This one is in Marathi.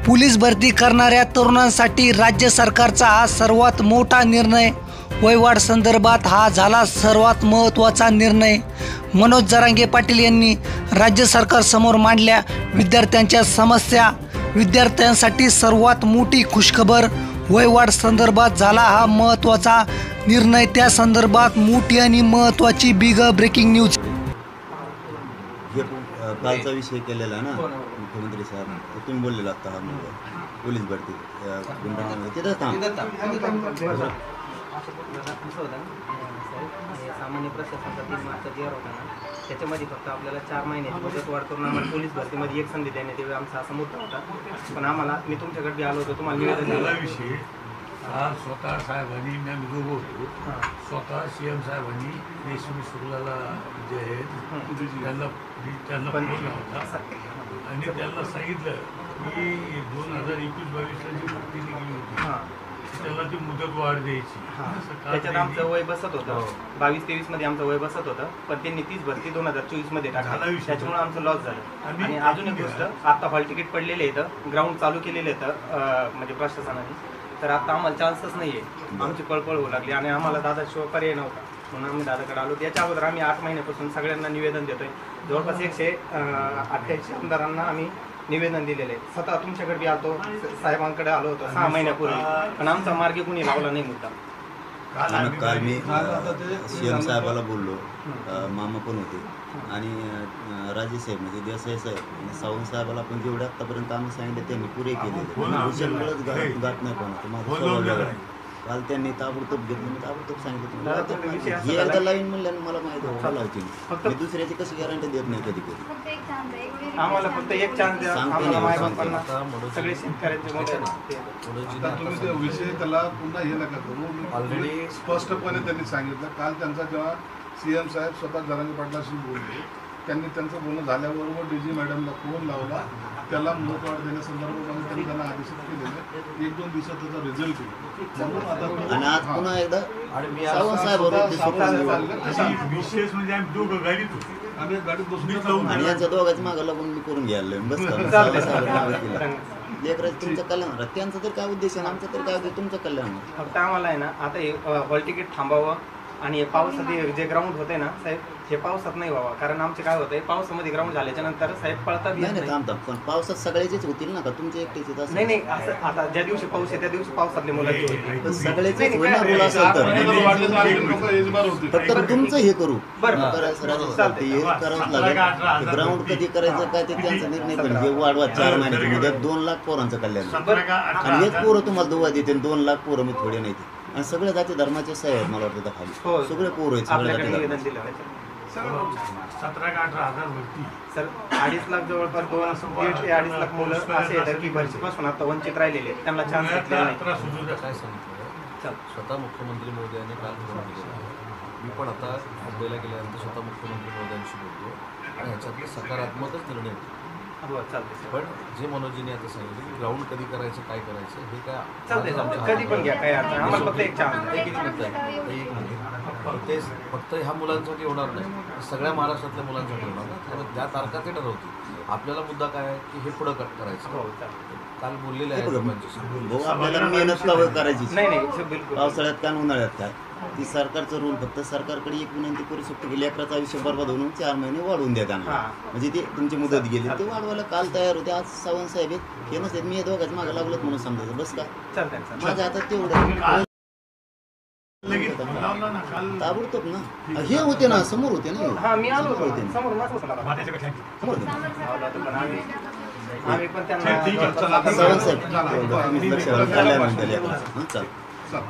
पोलीस भरती करणाऱ्या तरुणांसाठी राज्य सरकारचा हा सर्वात मोठा निर्णय। वयवाढ संदर्भात हा झाला सर्वात महत्त्वाचा निर्णय। मनोज जरांगे पाटील यांनी राज्य सरकारसमोर मांडल्या विद्यार्थ्यांच्या समस्या। विद्यार्थ्यांसाठी सर्वात मोठी खुशखबर, वयवाढ संदर्भात झाला हा महत्त्वाचा निर्णय। त्या संदर्भात मोठी आणि महत्त्वाची बिग ब्रेकिंग न्यूज। कालचा विषय केलेला ना मुख्यमंत्री साहेब, तुम्ही बोललेला आता हा मुलगा पोलीस भरती सामान्य प्रशासनाचा 3 मार्चचा जे होता ना, त्याच्यामध्ये फक्त आपल्याला 4 महिन्याची मुदतवाढ करून आम्हाला पोलीस भरतीमध्ये एक संधी देण्यात यावी, आमचा असा मुद्दा होता। पण आम्हाला, मी तुमच्याकडे आलो होतो, तुम्हाला निवेदन दिलं विषय स्वतः साहेबांनी स्वतः CM साहेबांनी देशमुख शुक्लाला जे आहेत त्यांना फोन होता आणि त्यांना सांगितलं की 2021-22 जी भरती निघली होती त्याला ती मुदत वाढ द्यायची। त्याच्यात आमचं वय बसत होतं, 22-23 मध्ये आमचं वय बसत होतं, पण त्यांनी 30 भरती 2024 मध्ये टाकली, त्याच्यामुळे आमचं लॉस झालं। आणि अजून एक गोष्ट, आता हॉल तिकीट पडलेले आहेत, ग्राउंड चालू केलेले आहेत म्हणजे प्रशासनाने, तर आता आम्हाला चान्सच नाही आहे। आमची पळपळ होऊ लागली आणि आम्हाला दादाशिवाय पर्याय नव्हता, म्हणून आम्ही दादाकडे आलो। त्याच्या अगोदर आम्ही 8 महिन्यापासून सगळ्यांना निवेदन देतोय, जवळपास 188 आमदारांना आम्ही निवेदन दिलेलं आहे। स्वतः तुमच्याकडे बी आलो, साहेबांकडे आलो होतो 6 महिन्यापूर्वी, पण आमचा मार्ग कुणी लावला नाही मुद्दा। काल मी CM साहेबाला बोललो, मामा पण होते आणि राजेसाहेब म्हणजे देसाई साहेब आणि सावंत साहेबाला पण जेवढे आतापर्यंत आम्ही सांगितलं त्यांनी पुरे केले। भूषणमुळेच गाठ नाही कोणाचं, माझं स्वभाव वेगळा आहे। काल त्यांनी ताबडतोब घेतलं, मी ताबडतोब सांगितलं हे एकदा लाईन म्हणल्याने मला माहिती आहे लावची, मी दुसऱ्याची कशी गॅरंटी देत नाही कधी कधी। आम्हाला फक्त एक चान्स द्या, आम्हाला मायबापांना सगळे शेतकऱ्यांचे तुम्ही ते विषय त्याला पुन्हा हे नका करू। ऑलरेडी स्पष्टपणे त्यांनी सांगितलं, काल त्यांचा जेव्हा CM साहेब स्वतः जरांगे पाटलाशी बोलले, त्यांनी त्यांचं बोलणं झाल्याबरोबर DG मॅडमला फोन लावला, त्याला मुदतवाढ देण्यासंदर्भात त्यांनी त्यांना आदेशित केलेले 1-2 दिवसात त्याचा रिझल्ट येईल। आणि आज पुन्हा एकदा सावंत साहेब विशेष म्हणजे आम्ही दोघं गाडीत होतो आणि गाडीत बसून आणि यांच्या दोघांच्या मागं लागून मी करून घ्यायला बस लेकराचं तुमचं कल्याण, त्यांचं तर काय उद्देश आहे, आमचं तर काय उद्देश, तुमचं कल्याण। फक्त आम्हाला आहे ना, आता हे हॉल तिकीट थांबावं आणि पावसात जे ग्राउंड होते ना साहेब, हे पावसात नाही व्हावं, कारण आमचे काय होतंय, पावसामध्ये ग्राउंड झाल्याच्या नंतर साहेब पळतात नाही थांबतात, पण पावसात सगळ्याचेच होतील ना का तुमचे एकटेच? नाही नाही, असं आता ज्या दिवशी पाऊस आहे त्या दिवशी पावसातले मुलांचे होतील, सगळेच होणार मुलं असेल तर फक्त तुमचं हे करू करावंच लागेल। ग्राउंड कधी करायचं काय ते त्यांचा निर्णय, पण हे वाढवा 4 महिन्याची मुदत 2 लाख पोरांचं कल्याण, आणि हेच पोरं तुम्हाला दुवा देते, 2 लाख पोरं मी थोडे नाही, आणि सगळे जाती धर्माचे साहेब मला वाटतं खाली सगळे पोरं आहेत, सगळ्या जाती धर्माचे। 17 का 18 हजार भरती सर, 2.5 लाख जवळपास 2.5 ते 2.5 लाख मुलं असे आहेत की भरतीपासून आता वंचित राहिलेले, त्यांना चान्स भेटलेला नाही। काय सांगितलं स्वतः मुख्यमंत्री महोदयांनी काल फोन केला, मी पण आता मुंबईला गेल्यानंतर स्वतः मुख्यमंत्री महोदयांशी बोलतो आणि ह्याच्यातले सकारात्मकच निर्णय होते। पण जे मनोजींनी आता सांगितलं की ग्राउंड कधी करायचं, काय करायचं, हे काय चालतंय, कधी पण घ्या, काय आता आम्हाला फक्त एक चान्स एक मुद्दा आहे, ते फक्त ह्या मुलांसाठी होणार नाही, सगळ्या महाराष्ट्रातल्या मुलांसाठी होणार ना, त्यामुळे त्या तारखा ते ठरवतील। आपल्याला मुद्दा काय आहे की हे पुढं करायचं, काल बोललेले आहे आपल्याला मेहनत का करायची नाही, पावसाळ्यात काय उन्हाळ्यात काय, ती सरकारचं रूल, फक्त सरकारकडे एक विनंती करू शकतो की लेकराचं आयुष्य बर्बाद होऊन 4 महिने वाढवून द्या त्यांना, म्हणजे ते तुमची मुदत गेली ते वाढवायला काल तयार होते। आज सावंत साहेब हे नसते, मी दोघांच मागं लागलो म्हणून समजायचं बस का, माझ्या हातात तेवढं ताबडतोब ना हे होते ना, समोर होते ना, आम्ही पण त्यांना सावंत साहेब लक्ष कल्याण म्हणता चल चल।